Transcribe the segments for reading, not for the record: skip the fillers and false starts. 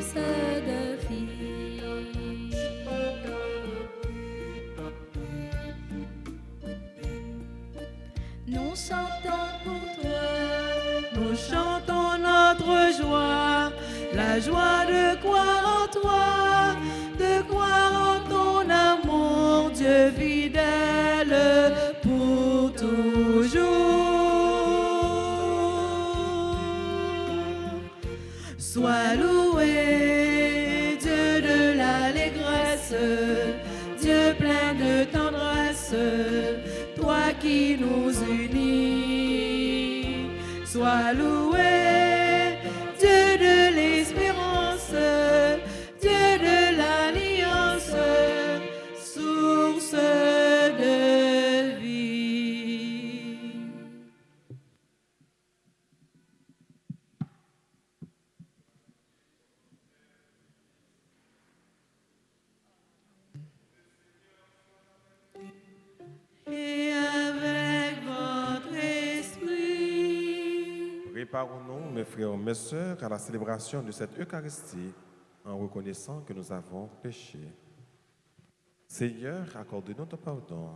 source de vie. Nous chantons pour toi, Nous chantons notre joie, la joie de croire en toi, de croire en ton amour, Dieu fidèle pour toujours. Sois loué, Dieu de l'allégresse, Dieu plein de tendresse, toi qui nous unis. Sois loué, Dieu de l'espérance, Dieu de l'alliance, source de vie. Et avec votre esprit. Préparons-nous, mes frères, mes sœurs, à la célébration de cette Eucharistie en reconnaissant que nous avons péché. Seigneur, accorde-nous ton pardon.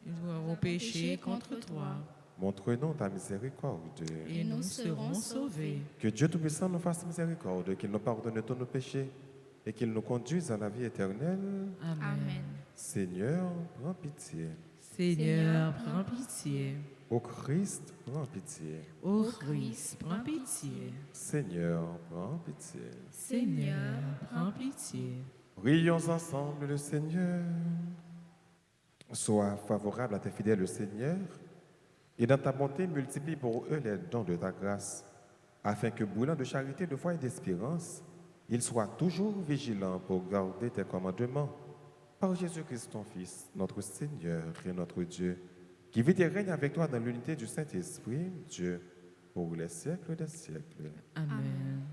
Nous avons péché contre toi Montre-nous ta miséricorde. et nous serons sauvés. Que Dieu Tout-Puissant nous fasse miséricorde, qu'il nous pardonne tous nos péchés et qu'il nous conduise à la vie éternelle. Amen. Seigneur, prends pitié. Seigneur, prends pitié. Ô Christ, prends pitié. Ô Christ, prends pitié. Seigneur, prends pitié. Seigneur, prends pitié. Prions ensemble le Seigneur. Sois favorable à tes fidèles, Seigneur, et dans ta bonté, multiplie pour eux les dons de ta grâce, afin que, brûlant de charité, de foi et d'espérance, ils soient toujours vigilants pour garder tes commandements. Par Jésus-Christ, ton Fils, notre Seigneur et notre Dieu, qui vit et règne avec toi dans l'unité du Saint-Esprit, Dieu, pour les siècles des siècles. Amen.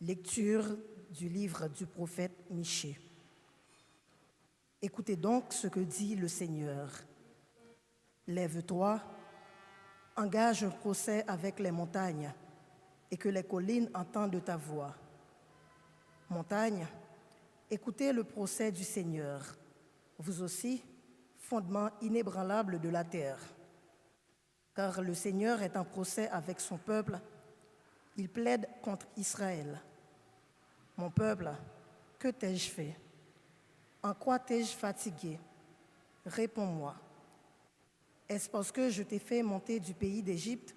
Lecture du livre du prophète Michée. Écoutez donc ce que dit le Seigneur. Lève-toi, engage un procès avec les montagnes et que les collines entendent ta voix. Montagnes, écoutez le procès du Seigneur, vous aussi, fondement inébranlable de la terre. Car le Seigneur est en procès avec son peuple, il plaide contre Israël. Mon peuple, que t'ai-je fait? En quoi t'ai-je fatigué? Réponds-moi. Est-ce parce que je t'ai fait monter du pays d'Égypte,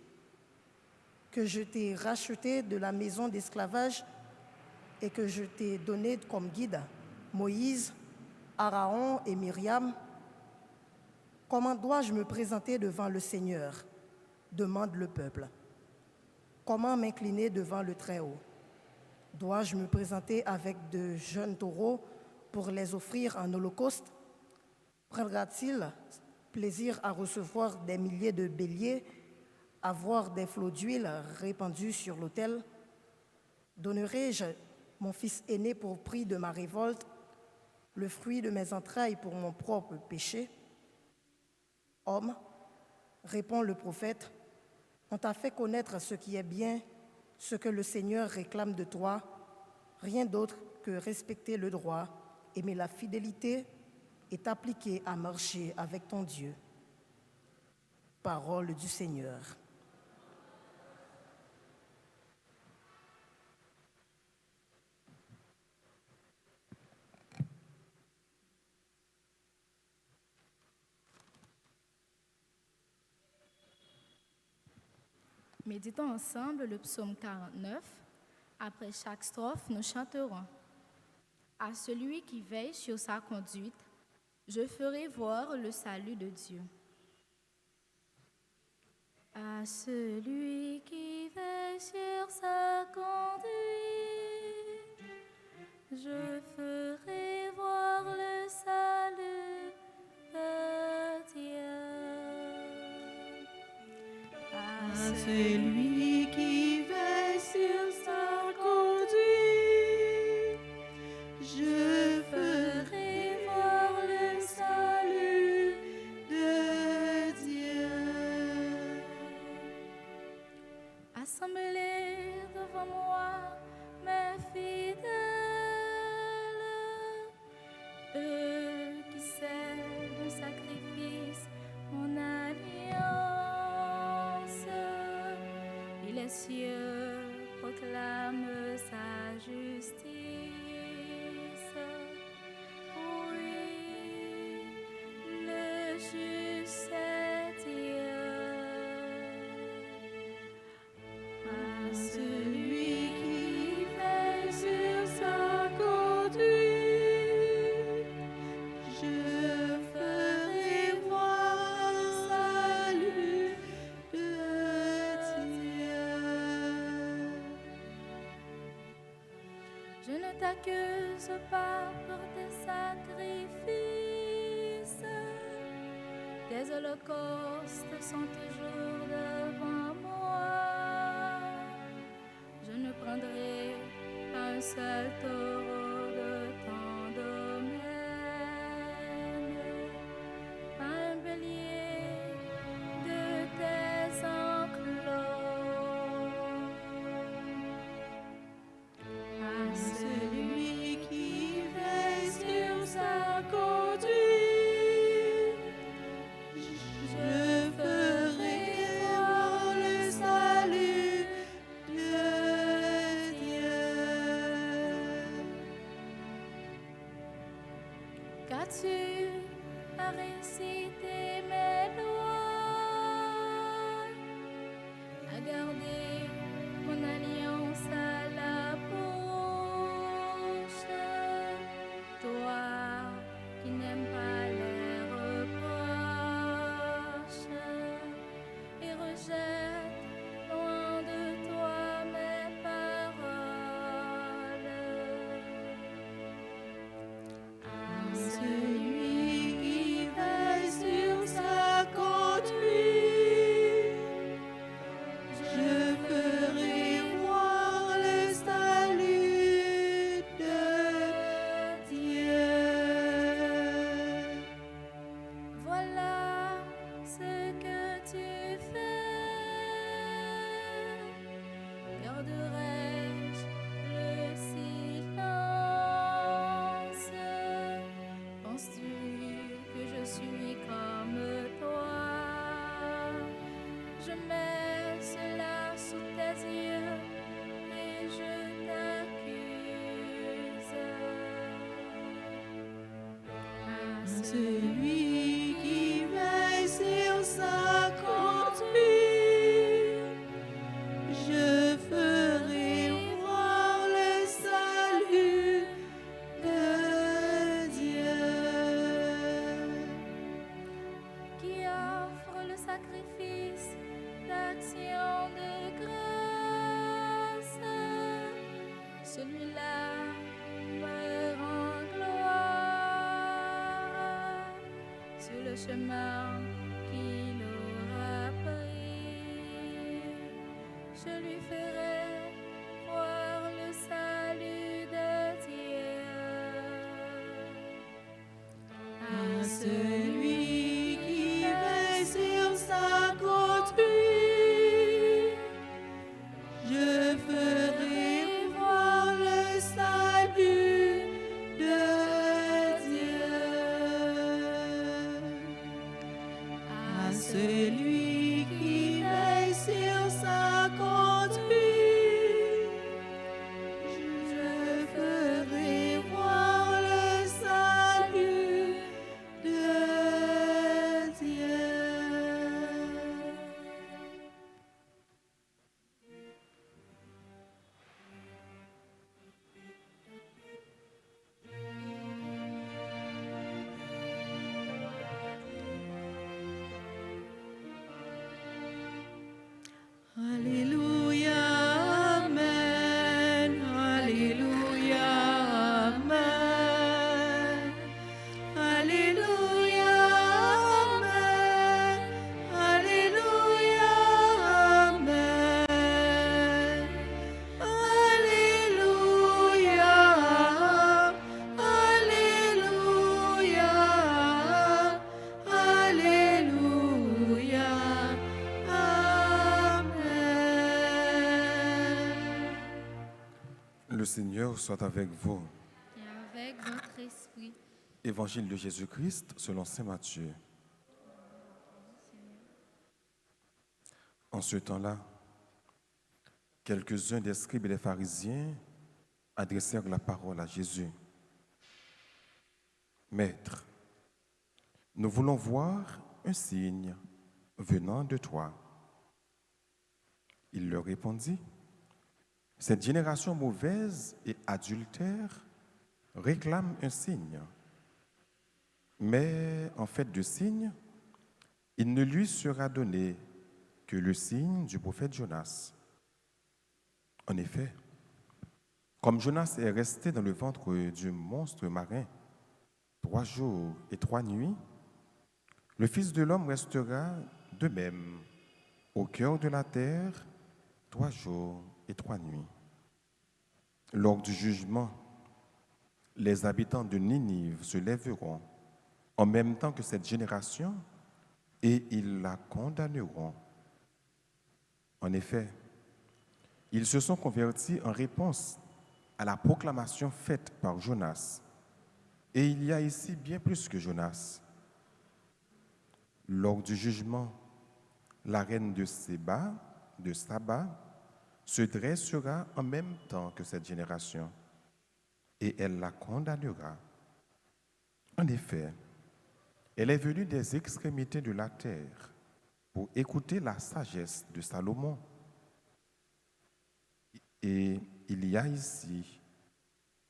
que je t'ai racheté de la maison d'esclavage et que je t'ai donné comme guide Moïse, Aaron et Myriam? Comment dois-je me présenter devant le Seigneur? Demande le peuple. Comment m'incliner devant le Très-Haut? Dois-je me présenter avec de jeunes taureaux pour les offrir en holocauste? Prendra-t-il plaisir à recevoir des milliers de béliers, à voir des flots d'huile répandus sur l'autel? Donnerai-je mon fils aîné pour prix de ma révolte, le fruit de mes entrailles pour mon propre péché? Homme, répond le prophète, on t'a fait connaître ce qui est bien, ce que le Seigneur réclame de toi, rien d'autre que respecter le droit, aimer la fidélité et t'appliquer à marcher avec ton Dieu. Parole du Seigneur. Méditons ensemble le psaume 49. Après chaque strophe, nous chanterons. À celui qui veille sur sa conduite, je ferai voir le salut de Dieu. À celui qui veille sur sa conduite, je ferai voir le salut celui qui veille sur sa conduite, je ferai voir le salut de Dieu. Assemblez devant moi mes fidèles, eux qui scellent de sacrifice mon alliance. Et les cieux proclament sa justice. Oui, le juste est Dieu. À celui qui veille sur sa conduite, je ferai voir le salut de Dieu. Je ne t'accuse pas pour tes sacrifices. Tes holocaustes sont toujours devant moi. Je ne prendrai pas un seul taureau de ton domaine, pas un bélier de tes enclos. À celui qui veille sur sa conduite, je ferai voir le salut de Dieu. Qu'as-tu à réciter mes lois, à garder mon alliance à la bouche, toi qui n'aimes pas les reproches et rejette loin de toi mes paroles. À celui qui veille sur sa conduite, je ferai voir le salut de Dieu. Voilà ce que tu fais. Garderai-je le silence? Penses-tu que je suis comme toi? Je mets cela sous tes yeux et je t'accuse. À Celui qui veille sur sa conduite, je ferai voir le salut de Dieu. qui offre le sacrifice d'action de grâce, celui-là me rend gloire sur le chemin qu'il aura pris. Je lui ferai voir le salut de Dieu. À celui qui veille sur sa conduite, je ferai voir le salut de Dieu. À celui qui veille sur sa conduite, je ferai voir le salut de Dieu. Le Seigneur soit avec vous. Et avec votre esprit. Évangile de Jésus-Christ selon saint Matthieu. En ce temps-là, quelques-uns des scribes et des pharisiens adressèrent la parole à Jésus. Maître, nous voulons voir un signe venant de toi. Il leur répondit, cette génération mauvaise et adultère réclame un signe. Mais en fait de signe, il ne lui sera donné que le signe du prophète Jonas. En effet, comme Jonas est resté dans le ventre du monstre marin 3 jours et 3 nuits, le Fils de l'homme restera de même au cœur de la terre 3 jours et 3 nuits. Lors du jugement, les habitants de Ninive se lèveront en même temps que cette génération et ils la condamneront. En effet, ils se sont convertis en réponse à la proclamation faite par Jonas. Et il y a ici bien plus que Jonas. Lors du jugement, la reine de Saba, se dressera en même temps que cette génération et elle la condamnera. En effet, elle est venue des extrémités de la terre pour écouter la sagesse de Salomon. Et il y a ici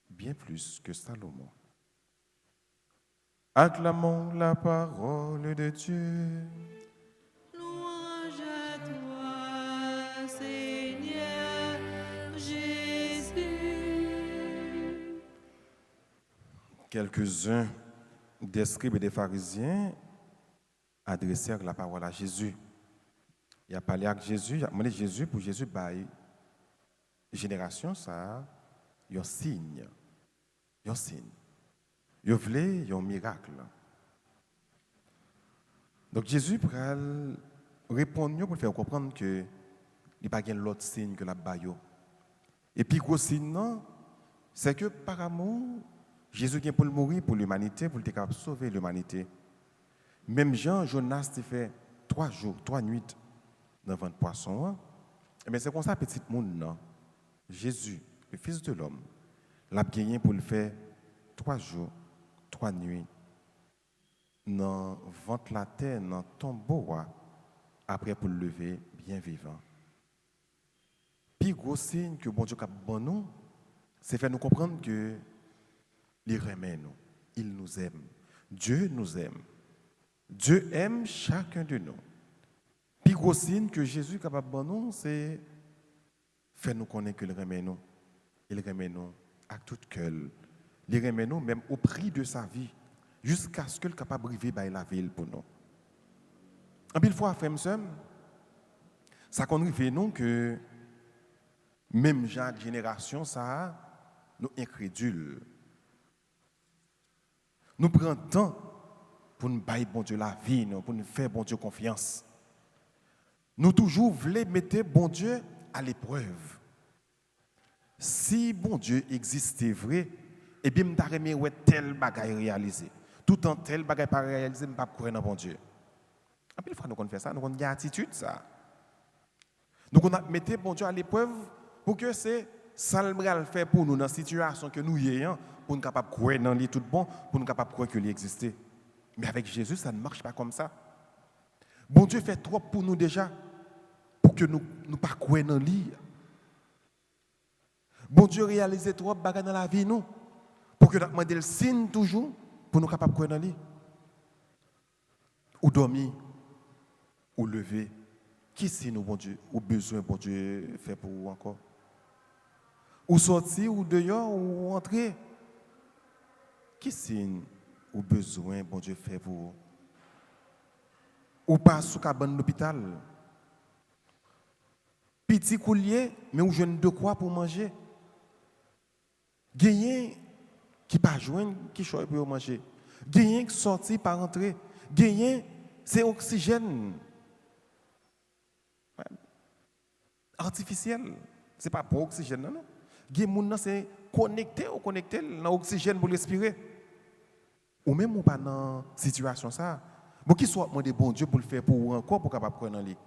bien plus que Salomon. Acclamons la parole de Dieu. Louange à toi, Seigneur Jésus. Quelques-uns des scribes et des pharisiens adressèrent la parole à Jésus. Il a parlé avec Jésus, il a demandé Jésus pour Jésus bail génération ça, il y a un signe. Il y a un signe. Il voulait un miracle. Donc Jésus répond pour faire comprendre que il n'y a pas l'autre signe que la baille. Et puis gros signe non, c'est que par amour Jésus vient pour mourir pour l'humanité, pour être capable de sauver l'humanité. Même Jonas a fait 3 jours, 3 nuits dans le ventre de poisson. Mais c'est comme ça, petit monde, non? Jésus, le Fils de l'homme, l'a gagné pour le faire 3 jours, 3 nuits dans le ventre de la terre, dans le tombeau, après pour le lever bien vivant. Puis, gros signe que bon Dieu a bon nous, c'est faire nous comprendre que il remet nous, il nous aime. Dieu nous aime. Dieu aime chacun de nous. Puis gros signe que Jésus est capable de nous, c'est faire nous connaître qu'il remet nous. Il remet nous à tout cœur. Il remet nous même au prix de sa vie, jusqu'à ce qu'il soit capable de vivre la ville pour nous. En pile fois, frère, ça conduit nous que même chaque génération, ça, nous incrédules. Nous prenons temps pour nous bailler bon Dieu la vie, pour nous faire bon Dieu confiance. Nous toujours voulons mettre bon Dieu à l'épreuve. Si bon Dieu existait vrai, et bien nous avons tel bagaille réalisé. Tout en tel bagaille pas réalisé, nous ne pouvons pas croire dans bon Dieu. En plus, nous avons fait ça, nous avons une attitude ça. Donc on a mis bon Dieu à l'épreuve pour que c'est ça le faire pour nous dans la situation que nous ayons, pour nous capables de croire dans lui tout bon, pour nous capables de croire que lui existait. Mais avec Jésus, ça ne marche pas comme ça. Bon Dieu fait trop pour nous déjà, pour que nous ne pas croire dans lui. Bon Dieu réalise trop de choses dans la vie, nous, pour que nous demandions le signe toujours, pour nous capables de croire dans lui. Ou dormir, ou lever. Qui c'est nous, bon Dieu, ou besoin, bon Dieu, fait pour vous encore? Ou sortir, ou dehors, ou entrer. Qui signe ou besoin, bon Dieu, fait pour vous? Ou pas sous cabane d'hôpital. Petit coulier, mais où jeune de quoi pour manger? Gagné qui pas joindre, qui choisit pour manger. Gagné qui sorti par entrer. Gagné, c'est oxygène. Artificiel. C'est pas pour oxygène, non? Gen moun nan c'est connecté dans l'oxygène pour respirer. Ou même ou pas dans situation ça. Bon qui soit demander bon Dieu pour le faire pour ou encore pour capable prendre lui.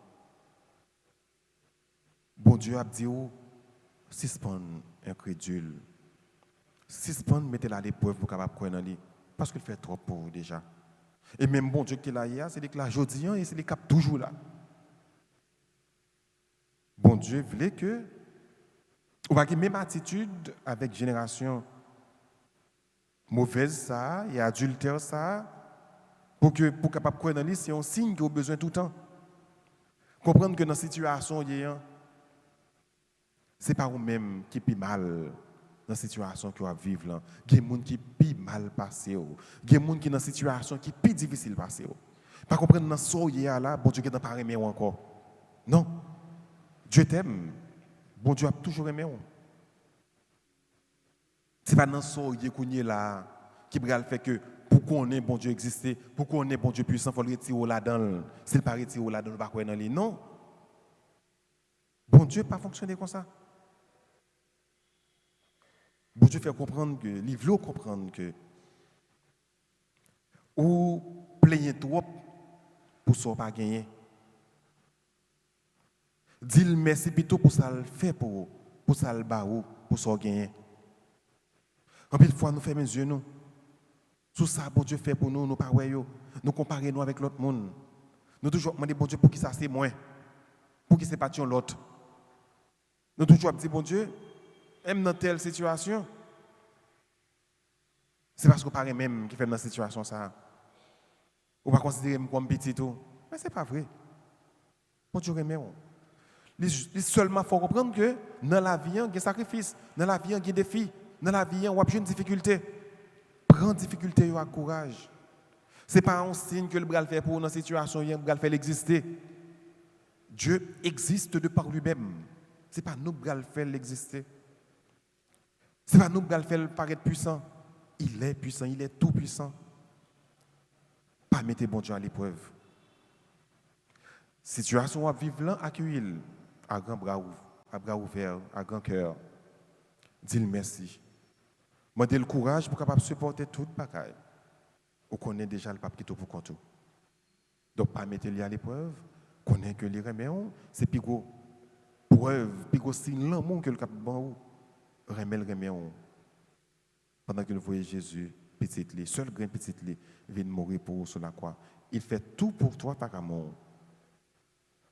Bon Dieu a dit ou suspend incrédule. Suspend mettez la l'épreuve pour capable prendre lui parce qu'il fait trop pour vous déjà. Et même bon Dieu qui est là hier, c'est que là jodi et c'est les cap toujours là. Bon Dieu voulait que on va avoir même attitude avec génération mauvaise ça et adultère ça pour capable croire dans lui, c'est un signe qu'on a besoin tout le temps. Comprendre que dans cette situation c'est pas vous-même qui est mal dans la situation que vous vivez là. Il y a des gens qui sont mal passé. Il y a des gens qui sont dans une situation qui est plus difficile passé. Pas comprendre dans ce là, bon Dieu qui n'a pas aimé encore. Non. Dieu t'aime. Bon Dieu a toujours aimé. Ce n'est pas dans ce qu'on est là qui va faire que pour qu'on ait bon Dieu exister, pour qu'on ait bon Dieu puissant, il faut le retirer là-dedans. S'il ne pas retirer là-dedans, il ne va pas croire dans lui. Non. Bon Dieu n'a pas fonctionné comme ça. Bon Dieu fait comprendre que, il veut comprendre que, ou plaignez trop pour ça pas gagner. Dis-le merci plutôt pour ça le fait pour ça le barou, pour ça gagner. En plus, fois nous fermons les yeux, nous. Tout ça, bon Dieu fait pour nous, nous pas nous comparer nous avec l'autre monde. Nous toujours demander bon Dieu pour qui ça c'est moins, pour qui c'est pas l'autre. Nous toujours dit bon Dieu, même dans telle situation, c'est parce qu'on paraît même qui fait dans cette situation ça. On va considérer comme petit tout, mais c'est pas vrai. Bon Dieu remet. Seulement faut comprendre que dans la vie il y a des sacrifices, dans la vie il y a des défis, dans la vie on a une difficulté. Prends difficulté avec courage. C'est pas un signe que le bras le fait pour une situation, il bras le fait exister. Dieu existe de par lui-même. C'est pas nous qui le fait l'exister. C'est pas nous qui le fait paraître puissant. Il est puissant, il est tout puissant. Pas mettre bon Dieu à l'épreuve. Situation à vivre là, accueillir à grand bras ouverts, à grand cœur. Dis-le merci. Mandez le courage pour capable supporter toute bagaille. On connaît déjà le pape qui est pour compte. Donc pas mettre lui à l'épreuve, connaît que les remèdes, c'est plus gros preuve, plus gros signe l'amour que le cap bon remet le remède. Pendant que nous voyons Jésus, petite lit, seul grain petite lit, vient mourir pour sur la croix. Il fait tout pour toi par amour.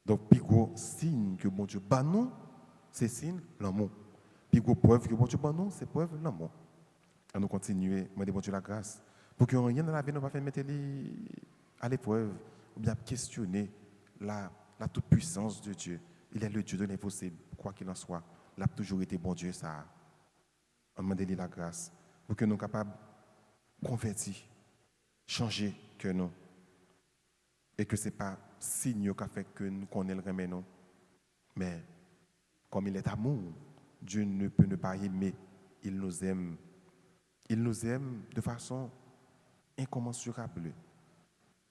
Donc, plus gros signe que bon Dieu bat nous, c'est signe l'amour. Plus gros preuve que bon Dieu bat nous, c'est preuve l'amour. À nous continuer, demander bon Dieu la grâce, pour que rien dans la vie ne va pas mettre à l'épreuve, ou bien questionner la toute puissance de Dieu. Il est le Dieu de l'impossible, quoi qu'il en soit. Il a toujours été bon Dieu, ça. On demande la grâce, pour que nous soyons capables de convertir, changer que nous. Et que ce n'est pas signe qu'a fait que nous connaissons le remède, non. Mais comme il est amour, Dieu ne peut ne pas aimer. Il nous aime. Il nous aime de façon incommensurable,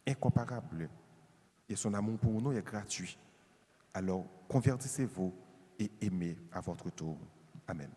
incomparable. Et son amour pour nous est gratuit. Alors, convertissez-vous et aimez à votre tour. Amen.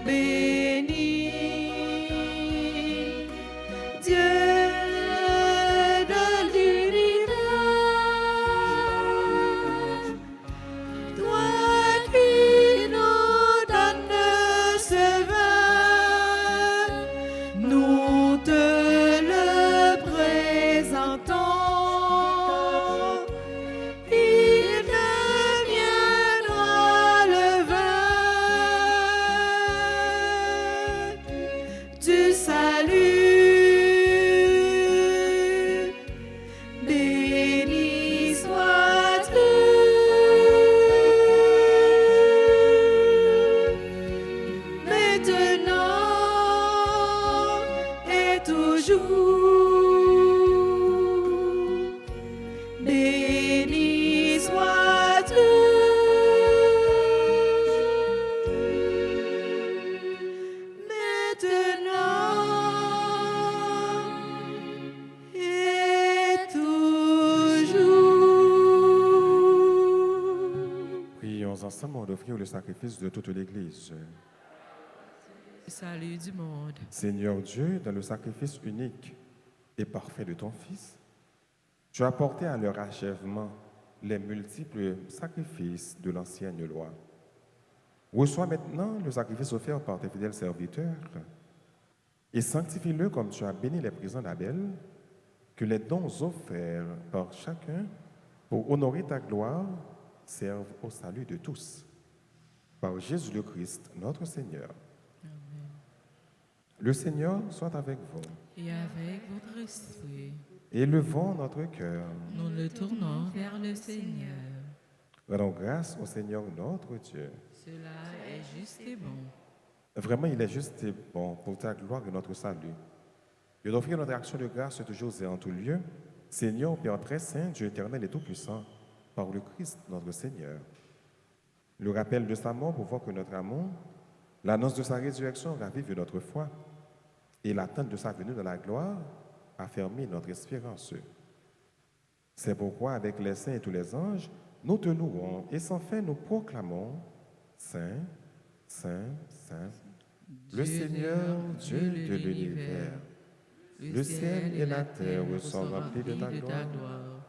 bénis. Dieu de l'univers, toi qui nous donnes ce vin, nous te le présentons. Il deviendra le vin du salut. Béni sois-tu maintenant et toujours. Béni sois-tu maintenant et toujours. Prions ensemble d'offrir le sacrifice de toute l'Église. Salut du monde. Seigneur Dieu, dans le sacrifice unique et parfait de ton Fils, tu as porté à leur achèvement les multiples sacrifices de l'ancienne loi. Reçois maintenant le sacrifice offert par tes fidèles serviteurs et sanctifie-le comme tu as béni les prisons d'Abel, que les dons offerts par chacun pour honorer ta gloire servent au salut de tous. Par Jésus le Christ, notre Seigneur. Le Seigneur soit avec vous. Et avec votre esprit, Élevons notre cœur. nous le tournons vers le Seigneur. Rendons grâce au Seigneur notre Dieu. Cela est juste et bon. Vraiment, il est juste et bon pour ta gloire et notre salut. Et d'offrir notre action de grâce toujours et en tout lieu, Seigneur, Père très saint, Dieu éternel et tout-puissant, par le Christ notre Seigneur. Le rappel de sa mort provoque que notre amour, l'annonce de sa résurrection ravive notre foi, et l'attente de sa venue dans la gloire affermit notre espérance. C'est pourquoi, avec les saints et tous les anges, nous te louons et sans fin nous proclamons Saint, Saint, Saint, le Seigneur, Dieu de l'univers. Le ciel et la terre sont remplis de ta gloire.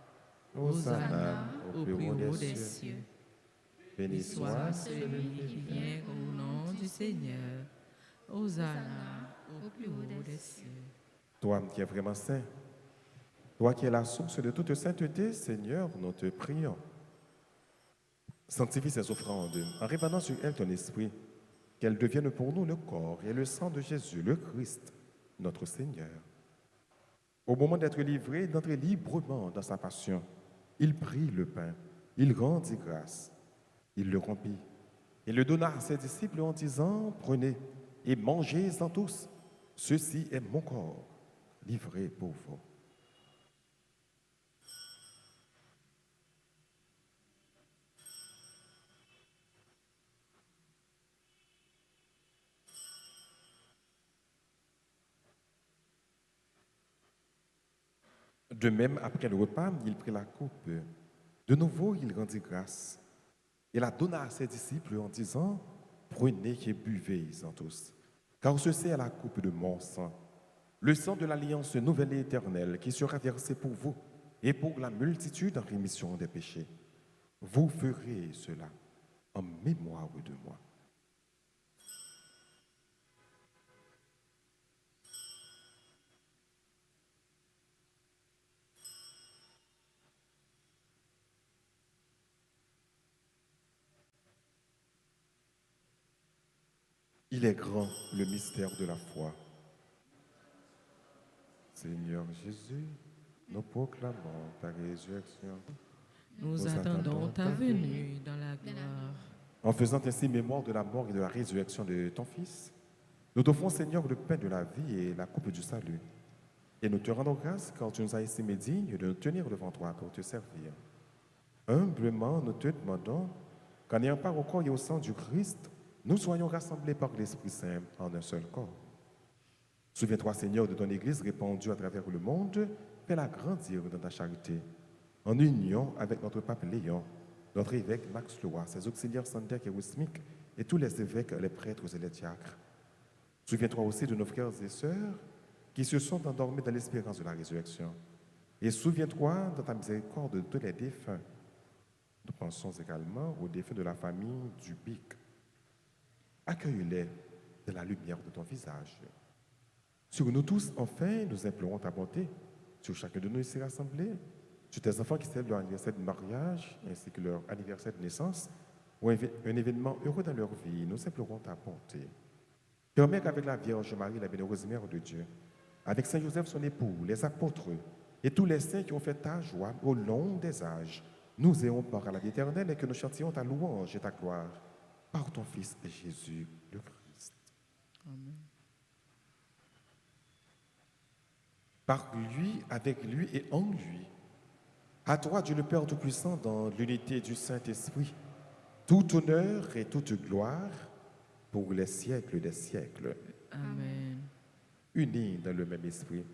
Hosanna au plus haut des cieux. Béni soit celui qui vient au nom du Seigneur. Hosanna au plus haut des cieux. toi qui es vraiment saint, toi qui es la source de toute sainteté, Seigneur, nous te prions. Sanctifie ces offrandes en répandant sur elles ton esprit, qu'elles deviennent pour nous le corps et le sang de Jésus, le Christ, notre Seigneur. Au moment d'être livré, d'entrer librement dans sa passion, il prit le pain, il rendit grâce, il le rompit et le donna à ses disciples en disant, prenez et mangez-en tous, ceci est mon corps, livré pour vous. De même, après le repas, il prit la coupe. De nouveau, il rendit grâce et la donna à ses disciples en disant, prenez et buvez-en tous, car ceci est la coupe de mon sang, le sang de l'alliance nouvelle et éternelle qui sera versé pour vous et pour la multitude en rémission des péchés. Vous ferez cela en mémoire de moi. Il est grand le mystère de la foi. Seigneur Jésus, nous proclamons ta résurrection. Nous attendons ta venue dans la gloire. En faisant ainsi mémoire de la mort et de la résurrection de ton Fils, nous t'offrons, Seigneur, le pain de la vie et la coupe du salut. Et nous te rendons grâce car tu nous as estimés dignes de nous tenir devant toi pour te servir. Humblement, nous te demandons qu'en ayant part au corps et au sang du Christ, nous soyons rassemblés par l'Esprit Saint en un seul corps. Souviens-toi, Seigneur, de ton Église répandue à travers le monde, fais-la grandir dans ta charité, en union avec notre pape Léon, notre évêque Max Loa, ses auxiliaires sanitaires et charismiques et tous les évêques, les prêtres et les diacres. Souviens-toi aussi de nos frères et sœurs qui se sont endormis dans l'espérance de la résurrection. Et souviens-toi dans ta miséricorde de tous les défunts. Nous pensons également aux défunts de la famille du Bic. Accueille-les de la lumière de ton visage. Sur nous tous, enfin, nous implorons ta bonté, sur chacun de nous ici rassemblés, sur tes enfants qui célèbrent leur anniversaire de mariage ainsi que leur anniversaire de naissance, ou un événement heureux dans leur vie, nous implorons ta bonté. Permets qu'avec la Vierge Marie, la bienheureuse Mère de Dieu, avec Saint Joseph son époux, les apôtres et tous les saints qui ont fait ta joie au long des âges, nous ayons part à la vie éternelle et que nous chantions ta louange et ta gloire par ton Fils Jésus le Christ. Amen. Par lui, avec lui et en lui, à toi, Dieu le Père Tout-Puissant, dans l'unité du Saint-Esprit, tout honneur et toute gloire pour les siècles des siècles. Amen. Unis dans le même esprit,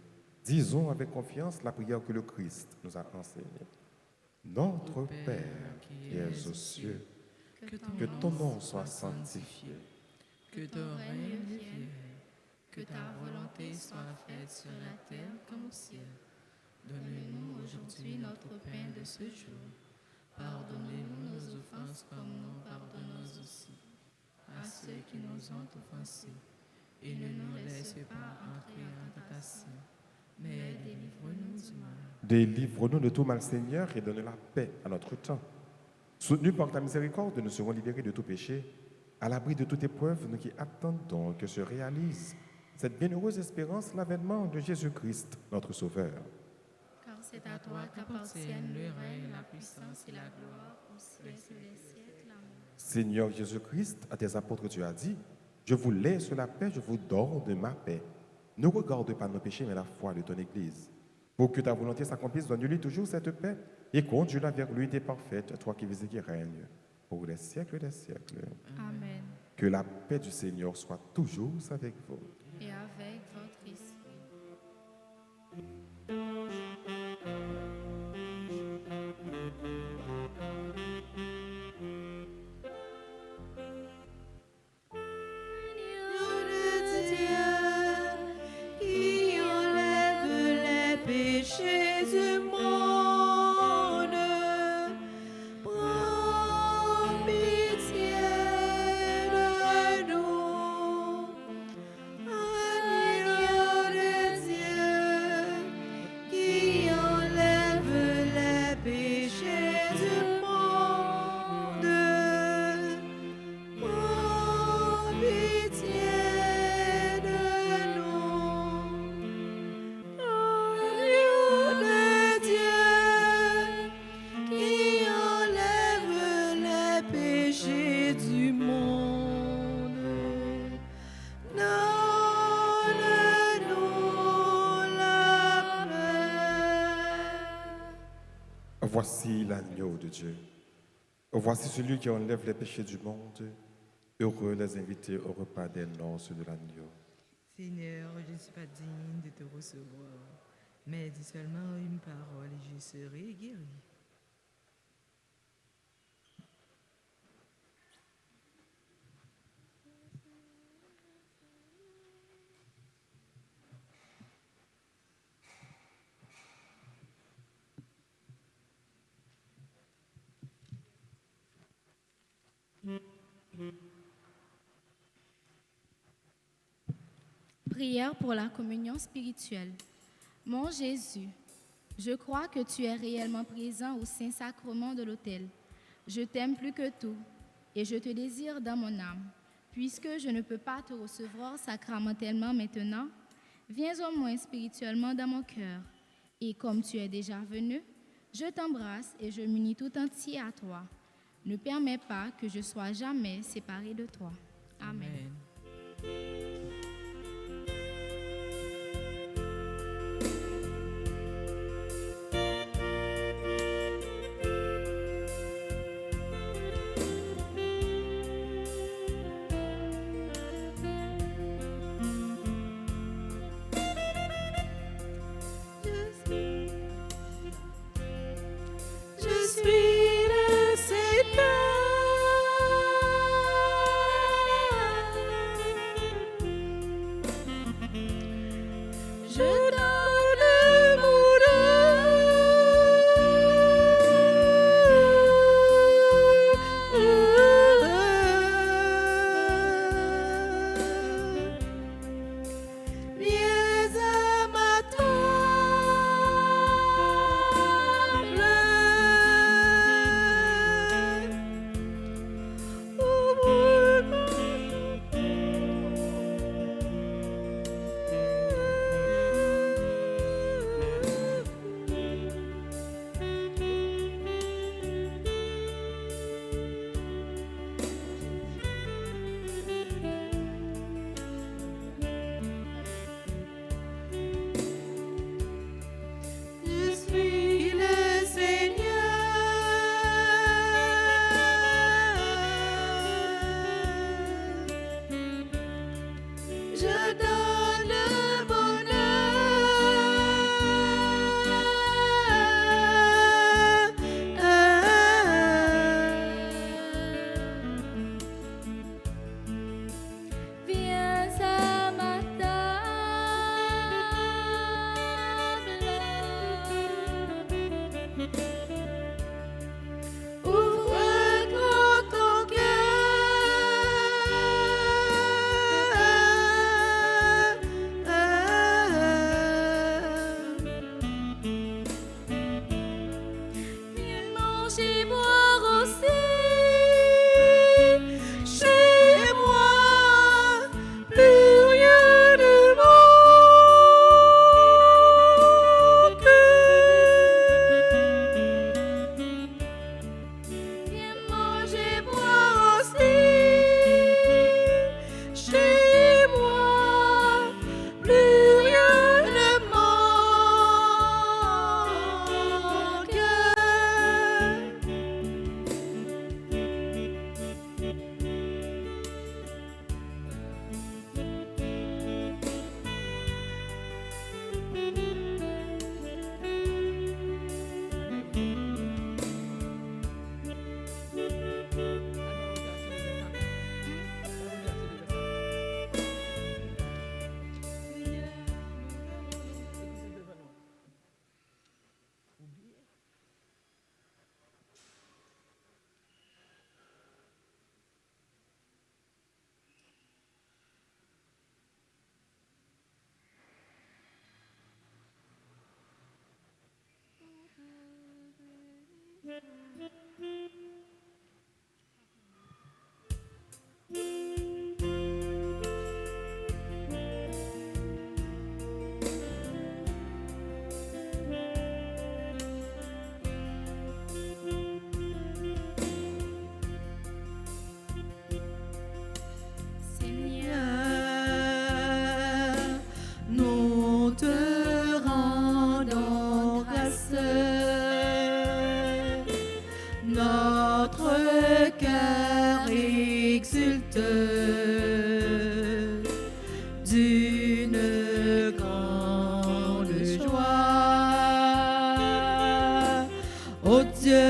disons avec confiance la prière que le Christ nous a enseignée. Notre Père qui es aux cieux, que ton nom soit sanctifié, que ton règne vienne, que ta volonté soit faite sur la terre comme au ciel. Donne-nous aujourd'hui notre pain de ce jour. Pardonnez-nous nos offenses comme nous pardonnons aussi à ceux qui nous ont offensés. Et ne nous laisse pas entrer en tentation, mais délivre-nous du mal. Délivre-nous de tout mal, Seigneur, et donne la paix à notre temps. Soutenus par ta miséricorde, nous serons libérés de tout péché. À l'abri de toute épreuve, nous qui attendons que se réalise cette bienheureuse espérance, l'avènement de Jésus-Christ, notre Sauveur. Car c'est à toi qu'appartiennent le règne, la puissance et la gloire au siècle des siècles. Amen. Seigneur Jésus-Christ, à tes apôtres, tu as dit, je vous laisse la paix, je vous donne ma paix. Ne regarde pas nos péchés, mais la foi de ton Église. Pour que ta volonté s'accomplisse, donne-lui toujours cette paix et conduis-la vers l'unité parfaite, toi qui vis et qui règnes pour les siècles des siècles. Amen. Que la paix du Seigneur soit toujours avec vous. Et avec votre esprit. Qui enlève les péchés du monde, prends pitié de nous. Agneau de Dieu, qui enlève les péchés du monde, prends pitié de nous. Agneau de Dieu, qui enlève les péchés du monde, donne-nous la paix. Voici l'agneau de Dieu. Voici celui qui enlève les péchés du monde. Heureux les invités au repas des noces de l'agneau. Seigneur, je ne suis pas digne de te recevoir, mais dis seulement une parole et je serai guéri. Prière pour la communion spirituelle. Mon Jésus, je crois que tu es réellement présent au Saint-Sacrement de l'autel. Je t'aime plus que tout et je te désire dans mon âme. Puisque je ne peux pas te recevoir sacramentellement maintenant, viens au moins spirituellement dans mon cœur. Et comme tu es déjà venu, je t'embrasse et je m'unis tout entier à toi. Ne permets pas que je sois jamais séparé de toi. Amen. Je suis de cette terre. Nous te rendons grâce, notre cœur exulte d'une grande joie. Ô Dieu,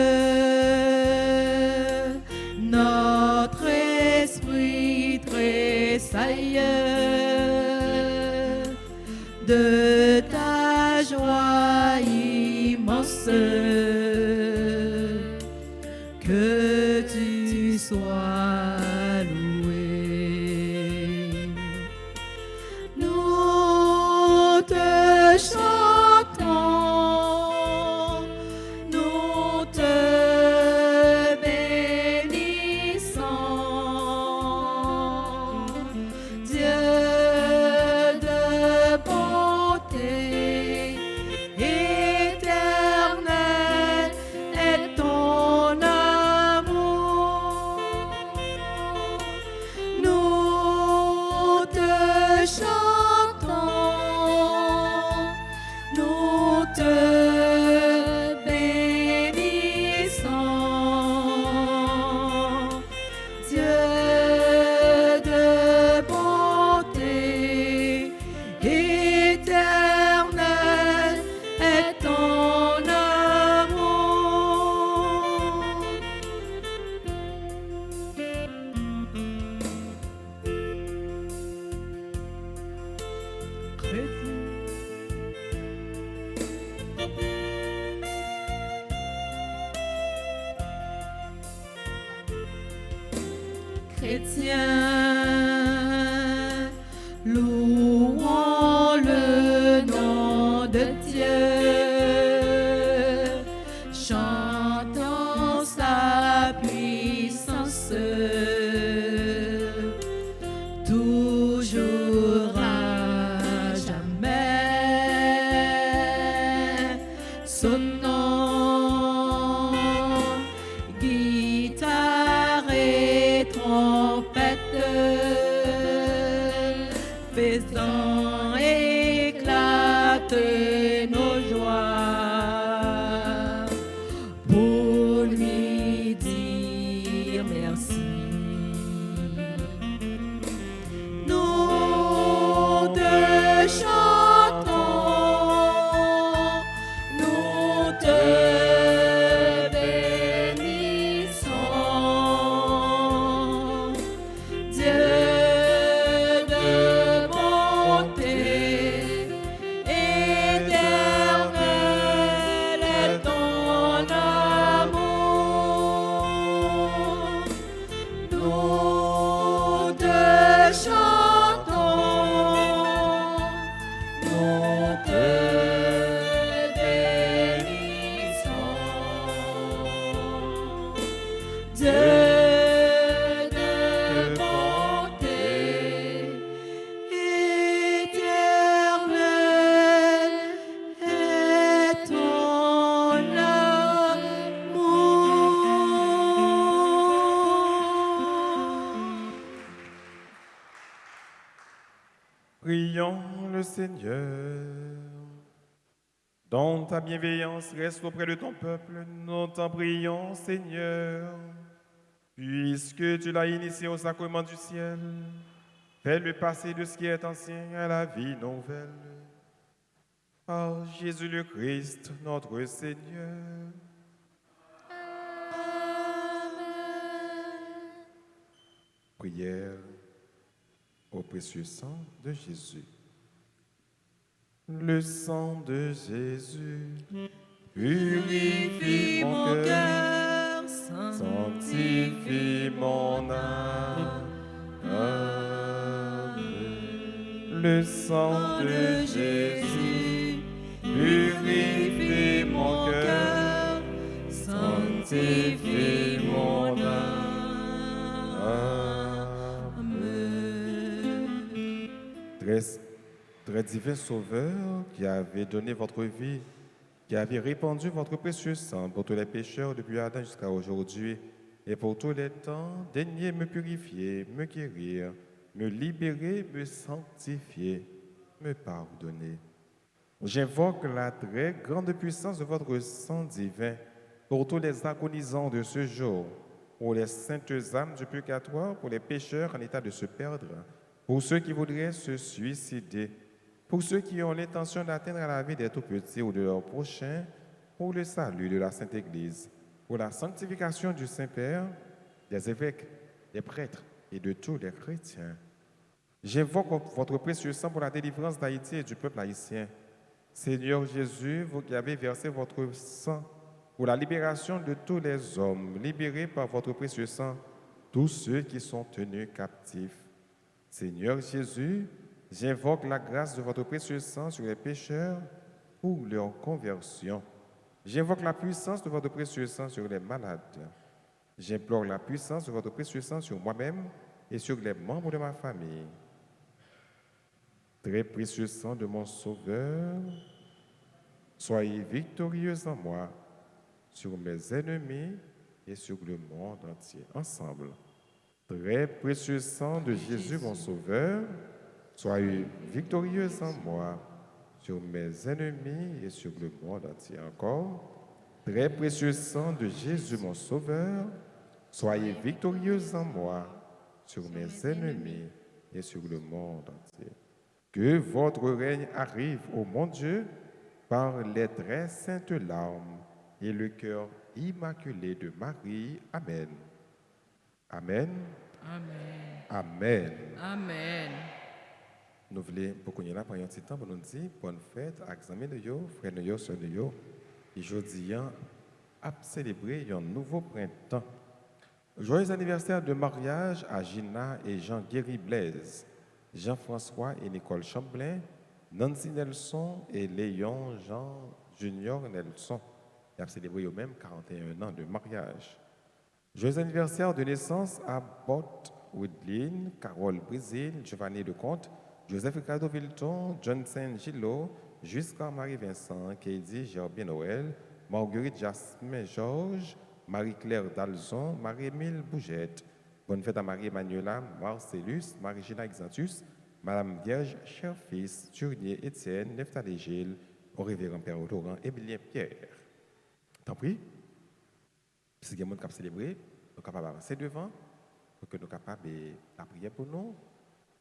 notre esprit tressaille de ta joie immense, que tu sois loué. Nous te chantons, nous te bénissons, Dieu de bonté éternelle est ton amour. Nous te chantons, nous te bénissons, Dieu de bonté éternelle est ton amour. Chrétiens, louons le nom de Dieu, chantons sa puissance, toujours à jamais. Sonnons guitare et trompette, faisant éclater nos joies pour lui dire merci. Nous te chantons, nous te bénissons, Dieu de bonté éternelle est ton amour. Nous te chantons, nous te bénissons, Dieu de bonté éternelle est ton amour. Prions le Seigneur. Dans ta bienveillance, reste auprès de ton peuple. Nous t'en prions, Seigneur. Puisque tu l'as initié au sacrement du ciel, fais-le passer de ce qui est ancien à la vie nouvelle. Par Jésus le Christ, notre Seigneur. Prière au précieux sang de Jésus. Le sang de Jésus purifie mon cœur, sanctifie mon âme. Amen. Le sang de Jésus purifie mon cœur, sanctifie sanctifie mon âme. Très divin Sauveur, qui avez donné votre vie, qui avez répandu votre précieux sang pour tous les pécheurs depuis Adam jusqu'à aujourd'hui, et pour tous les temps, daignez me purifier, me guérir, me libérer, me sanctifier, me pardonner. J'invoque la très grande puissance de votre sang divin pour tous les agonisants de ce jour, pour les saintes âmes du purgatoire, pour les pécheurs en état de se perdre, pour ceux qui voudraient se suicider, pour ceux qui ont l'intention d'atteindre à la vie des tout-petits ou de leurs prochains, pour le salut de la Sainte Église, pour la sanctification du Saint-Père, des évêques, des prêtres et de tous les chrétiens. J'invoque votre précieux sang pour la délivrance d'Haïti et du peuple haïtien. Seigneur Jésus, vous qui avez versé votre sang pour la libération de tous les hommes, libérez par votre précieux sang tous ceux qui sont tenus captifs. Seigneur Jésus, j'invoque la grâce de votre précieux sang sur les pécheurs pour leur conversion. J'invoque la puissance de votre précieux sang sur les malades. J'implore la puissance de votre précieux sang sur moi-même et sur les membres de ma famille. Très précieux sang de mon Sauveur, soyez victorieux en moi, sur mes ennemis et sur le monde entier. Ensemble. Très précieux sang de Jésus, mon Sauveur, soyez victorieux en moi, sur mes ennemis et sur le monde entier. Encore. Très précieux sang de Jésus, mon Sauveur, soyez victorieux en moi, sur mes ennemis et sur le monde entier. Que votre règne arrive, ô mon Dieu, par les très saintes larmes et le cœur immaculé de Marie. Amen. Amen. Amen. Amen. Amen. Nous voulons pour qu'on y ait là pendant un petit temps pour nous dire bonne fête à examen de yo, frère de yo, sœur de yo. Et aujourd'hui, à célébrer un nouveau printemps. Joyeux anniversaire de mariage à Gina et Jean-Guéry Blaise, Jean-François et Nicole Champlain, Nancy Nelson et Léon Jean Junior Nelson. Ils ont célébré eux-mêmes 41 ans de mariage. Joyeux anniversaire de naissance à Bott Woodlin, Carole Brésil, Giovanni Lecomte, Joseph Ricardo Vilton, Johnson Gillot, jusqu'à Marie-Vincent, Katie Gerbien Noël, Marguerite Jasmin Georges, Marie-Claire Dalzon, Marie-Émile Bougette. Bonne fête à Marie-Emmanuela Marcellus, Marie-Gina Exantus, Madame Vierge, cher fils, Turnier Étienne, Neftali Gilles, au révérend Père Laurent, Émilien Pierre. T'en prie. Si il y a des gens qui célébrer, nous sommes capables d'avancer devant, pour que nous sommes capables de la prière pour nous.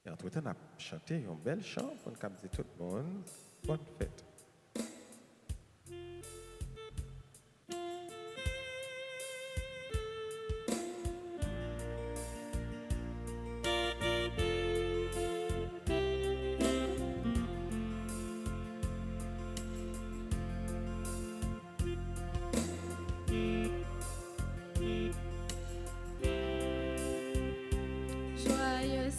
Et entre-temps, on a chanté un bel chant pour nous dire tout le monde bonne fête. Joyeux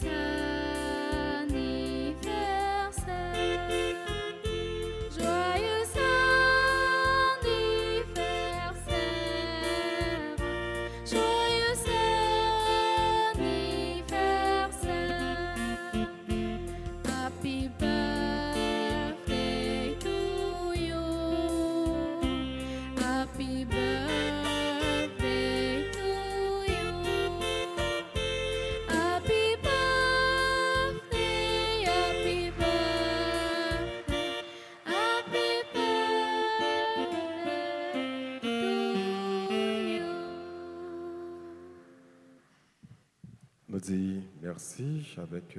Nous dit merci avec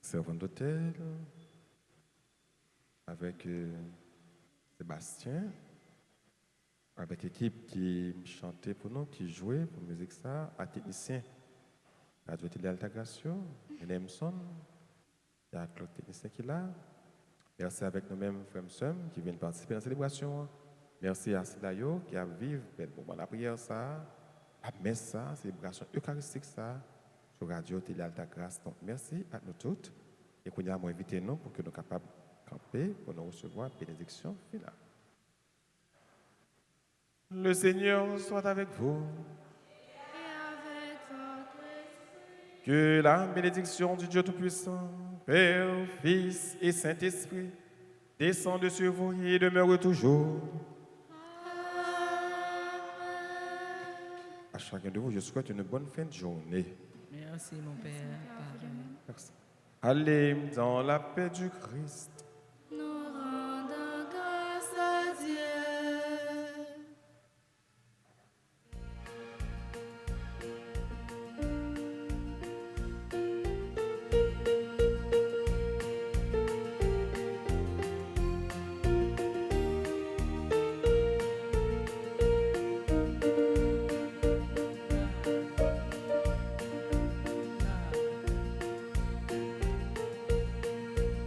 servant d'hôtel, avec Sébastien, avec l'équipe qui chantait pour nous, qui jouait pour la musique ça, à technicien, à la Altagration, Nemson, il y a Claude technicien qui est là. Merci avec nous-mêmes, frères et sœurs, qui viennent participer à la célébration. Merci à Sidayo qui a vécu la prière ça, la messe ça, célébration eucharistique ça, sur Radio Télé Alta Grâce. Donc merci à nous toutes et qu'on a invité nous pour que nous soyons capables de camper pour nous recevoir la bénédiction finale. Le Seigneur soit avec vous. Et avec votre esprit. Que la bénédiction du Dieu Tout-Puissant, Père, Fils et Saint-Esprit, descende sur vous et demeure toujours. À chacun de vous, je souhaite une bonne fin de journée. Merci, mon Père. Pareil. Merci. Allez dans la paix du Christ. Nous rendons grâce à Dieu.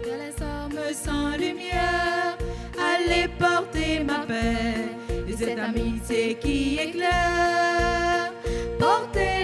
Que les hommes Sans lumière, allez porter ma paix. Et cette amitié qui éclaire, portez